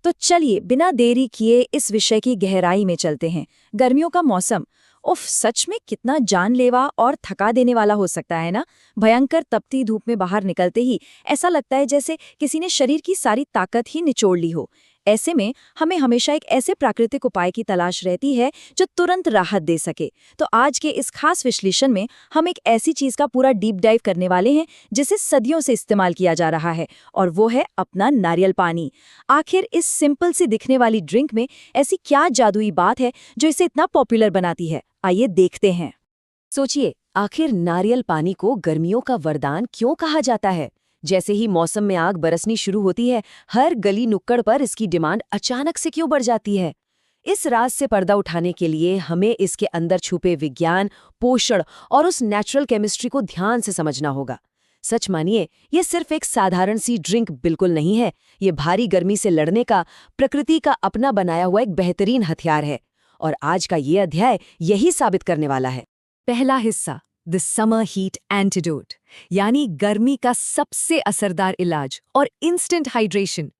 तो चलिए बिना देरी किए इस विषय की गहराई में चलते हैं। गर्मियों का मौसम उफ सच में कितना जानलेवा और थका देने वाला हो सकता है ना। भयंकर तपती धूप में बाहर निकलते ही ऐसा लगता है जैसे किसी ने शरीर की सारी ताकत ही निचोड़ ली हो। ऐसे में हमें हमेशा एक ऐसे प्राकृतिक उपाय की तलाश रहती है जो तुरंत राहत दे सके। तो आज के इस खास विश्लेषण में हम एक ऐसी चीज का पूरा डीप डाइव करने वाले हैं जिसे सदियों से इस्तेमाल किया जा रहा है, और वो है अपना नारियल पानी। आखिर इस सिंपल सी दिखने वाली ड्रिंक में ऐसी क्या जादुई बात है जो इसे इतना पॉपुलर बनाती है? आइए देखते हैं। सोचिए, आखिर नारियल पानी को गर्मियों का वरदान क्यों कहा जाता है? जैसे ही मौसम में आग बरसनी शुरू होती है, हर गली नुक्कड़ पर इसकी डिमांड अचानक से क्यों बढ़ जाती है? इस राज से पर्दा उठाने के लिए हमें इसके अंदर छुपे विज्ञान, पोषण और उस नेचुरल केमिस्ट्री को ध्यान से समझना होगा। सच मानिए, ये सिर्फ एक साधारण सी ड्रिंक बिल्कुल नहीं है। ये भारी गर्मी से लड़ने का प्रकृति का अपना बनाया हुआ एक बेहतरीन हथियार है। और आज का ये अध्याय यही साबित करने वाला है। पहला हिस्सा, द समर हीट एंटीडोट, यानी गर्मी का सबसे असरदार इलाज और इंस्टेंट हाइड्रेशन।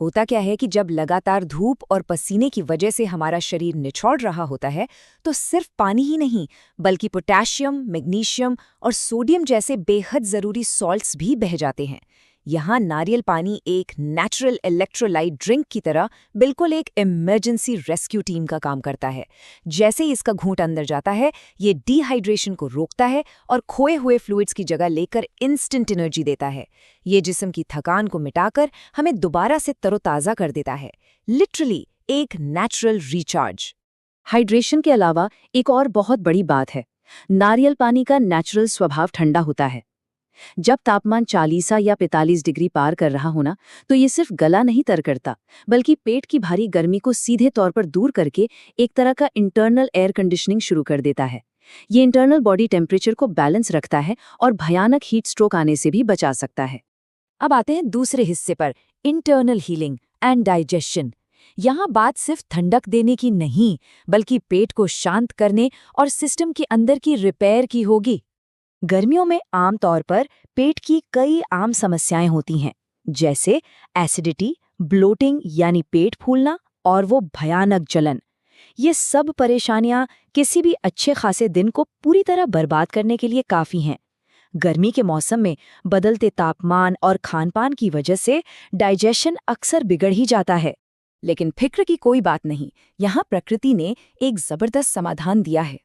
होता क्या है कि जब लगातार धूप और पसीने की वजह से हमारा शरीर निचोड़ रहा होता है, तो सिर्फ पानी ही नहीं बल्कि पोटेशियम, मैग्नीशियम और सोडियम जैसे बेहद ज़रूरी सॉल्ट्स भी बह जाते हैं। यहाँ नारियल पानी एक नेचुरल इलेक्ट्रोलाइट ड्रिंक की तरह बिल्कुल एक इमरजेंसी रेस्क्यू टीम का काम करता है। जैसे ही इसका घूंट अंदर जाता है, ये डिहाइड्रेशन को रोकता है और खोए हुए फ्लूइड्स की जगह लेकर इंस्टेंट एनर्जी देता है। ये जिस्म की थकान को मिटाकर हमें दोबारा से तरोताज़ा कर देता है। लिटरली एक नेचुरल रिचार्ज। हाइड्रेशन के अलावा एक और बहुत बड़ी बात है, नारियल पानी का नेचुरल स्वभाव ठंडा होता है। जब तापमान 40 या 45 डिग्री पार कर रहा हो ना, तो ये सिर्फ गला नहीं तर करता, बल्कि पेट की भारी गर्मी को सीधे तौर पर दूर करके एक तरह का इंटरनल एयर कंडीशनिंग शुरू कर देता है। ये इंटरनल बॉडी टेम्परेचर को बैलेंस रखता है और भयानक हीट स्ट्रोक आने से भी बचा सकता है। अब आते हैं दूसरे हिस्से पर, इंटरनल हीलिंग एंड डाइजेशन। यहाँ बात सिर्फ ठंडक देने की नहीं, बल्कि पेट को शांत करने और सिस्टम के अंदर की रिपेयर की होगी। गर्मियों में आमतौर पर पेट की कई आम समस्याएं होती हैं, जैसे एसिडिटी, ब्लोटिंग यानी पेट फूलना और वो भयानक जलन। ये सब परेशानियां किसी भी अच्छे खासे दिन को पूरी तरह बर्बाद करने के लिए काफ़ी हैं। गर्मी के मौसम में बदलते तापमान और खानपान की वजह से डाइजेशन अक्सर बिगड़ ही जाता है। लेकिन फिक्र की कोई बात नहीं, यहाँ प्रकृति ने एक ज़बरदस्त समाधान दिया है।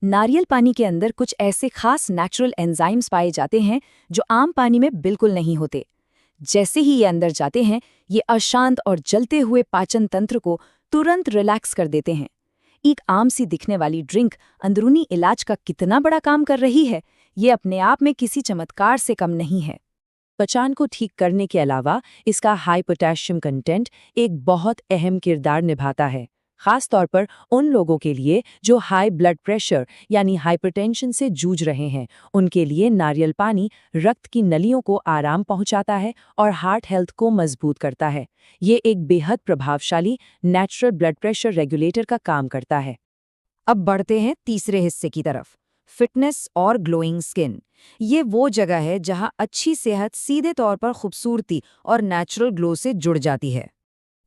नारियल पानी के अंदर कुछ ऐसे खास नेचुरल एंजाइम्स पाए जाते हैं जो आम पानी में बिल्कुल नहीं होते। जैसे ही ये अंदर जाते हैं, ये अशांत और जलते हुए पाचन तंत्र को तुरंत रिलैक्स कर देते हैं। एक आम सी दिखने वाली ड्रिंक अंदरूनी इलाज का कितना बड़ा काम कर रही है, ये अपने आप में किसी चमत्कार से कम नहीं है। पाचन को ठीक करने के अलावा इसका हाई पोटेशियम कंटेंट एक बहुत अहम किरदार निभाता है, खास तौर पर उन लोगों के लिए जो हाई ब्लड प्रेशर यानी हाइपरटेंशन से जूझ रहे हैं। उनके लिए नारियल पानी रक्त की नलियों को आराम पहुंचाता है और हार्ट हेल्थ को मजबूत करता है। ये एक बेहद प्रभावशाली नेचुरल ब्लड प्रेशर रेगुलेटर का काम करता है। अब बढ़ते हैं तीसरे हिस्से की तरफ, फिटनेस और ग्लोइंग स्किन। ये वो जगह है जहां अच्छी सेहत सीधे तौर पर खूबसूरती और नेचुरल ग्लो से जुड़ जाती है।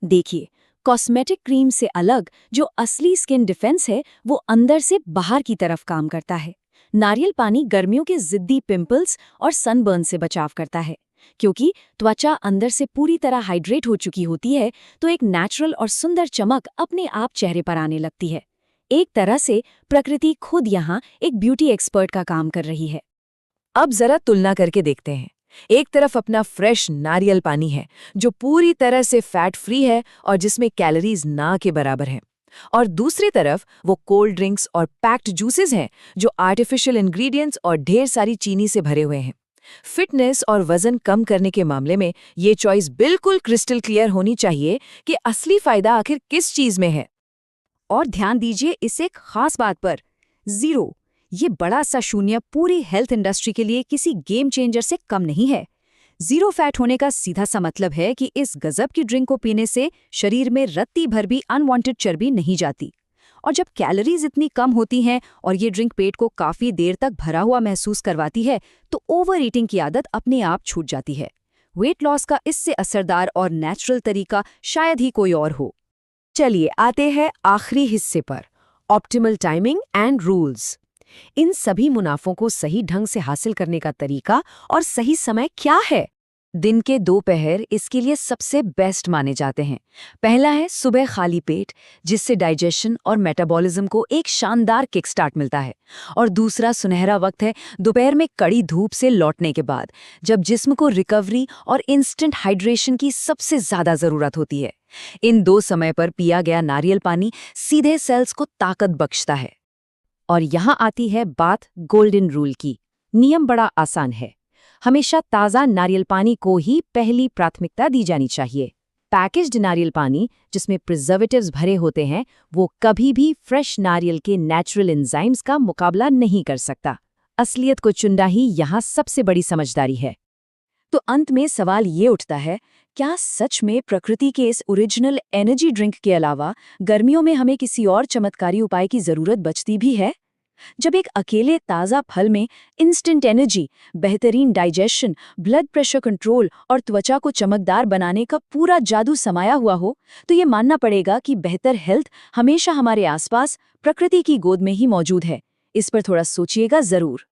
देखिए, कॉस्मेटिक क्रीम से अलग जो असली स्किन डिफेंस है, वो अंदर से बाहर की तरफ काम करता है। नारियल पानी गर्मियों के जिद्दी पिंपल्स और सनबर्न से बचाव करता है। क्योंकि त्वचा अंदर से पूरी तरह हाइड्रेट हो चुकी होती है, तो एक नेचुरल और सुंदर चमक अपने आप चेहरे पर आने लगती है। एक तरह से प्रकृति खुद यहाँ एक ब्यूटी एक्सपर्ट का काम कर रही है। अब जरा तुलना करके देखते हैं। एक तरफ अपना फ्रेश नारियल पानी है जो पूरी तरह से फैट फ्री है और जिसमें कैलोरीज ना के बराबर हैं, और दूसरी तरफ वो कोल्ड ड्रिंक्स और पैक्ड जूसेस हैं जो आर्टिफिशियल इंग्रेडिएंट्स और ढेर सारी चीनी से भरे हुए हैं। फिटनेस और वजन कम करने के मामले में ये चॉइस बिल्कुल क्रिस्टल क्लियर होनी चाहिए कि असली फायदा आखिर किस चीज में है। और ध्यान दीजिए इस एक खास बात पर, जीरो, ये बड़ा सा शून्य पूरी हेल्थ इंडस्ट्री के लिए किसी गेम चेंजर से कम नहीं है। जीरो फैट होने का सीधा सा मतलब है कि इस गजब की ड्रिंक को पीने से शरीर में रत्ती भर भी अनवांटेड चर्बी नहीं जाती। और जब कैलोरीज इतनी कम होती हैं और ये ड्रिंक पेट को काफी देर तक भरा हुआ महसूस करवाती है, तो ओवर ईटिंग की आदत अपने आप छूट जाती है। वेट लॉस का इससे असरदार और नेचुरल तरीका शायद ही कोई और हो। चलिए आते हैं आखिरी हिस्से पर, ऑप्टिमल टाइमिंग एंड रूल्स। इन सभी मुनाफों को सही ढंग से हासिल करने का तरीका और सही समय क्या है? दिन के दोपहर इसके लिए सबसे बेस्ट माने जाते हैं। पहला है सुबह खाली पेट, जिससे डाइजेशन और मेटाबॉलिज्म को एक शानदार किक स्टार्ट मिलता है। और दूसरा सुनहरा वक्त है दोपहर में कड़ी धूप से लौटने के बाद, जब जिस्म को रिकवरी और इंस्टेंट हाइड्रेशन की सबसे ज्यादा जरूरत होती है। इन दो समय पर पिया गया नारियल पानी सीधे सेल्स को ताकत बख्शता है। और यहाँ आती है बात गोल्डन रूल की। नियम बड़ा आसान है, हमेशा ताज़ा नारियल पानी को ही पहली प्राथमिकता दी जानी चाहिए। पैकेज्ड नारियल पानी जिसमें प्रिजर्वेटिव्स भरे होते हैं, वो कभी भी फ्रेश नारियल के नेचुरल एंजाइम्स का मुकाबला नहीं कर सकता। असलियत को चुनना ही यहाँ सबसे बड़ी समझदारी है। तो अंत में सवाल ये उठता है, क्या सच में प्रकृति के इस ओरिजिनल एनर्जी ड्रिंक के अलावा गर्मियों में हमें किसी और चमत्कारी उपाय की जरूरत बचती भी है? जब एक अकेले ताज़ा फल में इंस्टेंट एनर्जी, बेहतरीन डाइजेशन, ब्लड प्रेशर कंट्रोल और त्वचा को चमकदार बनाने का पूरा जादू समाया हुआ हो, तो ये मानना पड़ेगा कि बेहतर हेल्थ हमेशा हमारे आसपास प्रकृति की गोद में ही मौजूद है। इस पर थोड़ा सोचिएगा जरूर।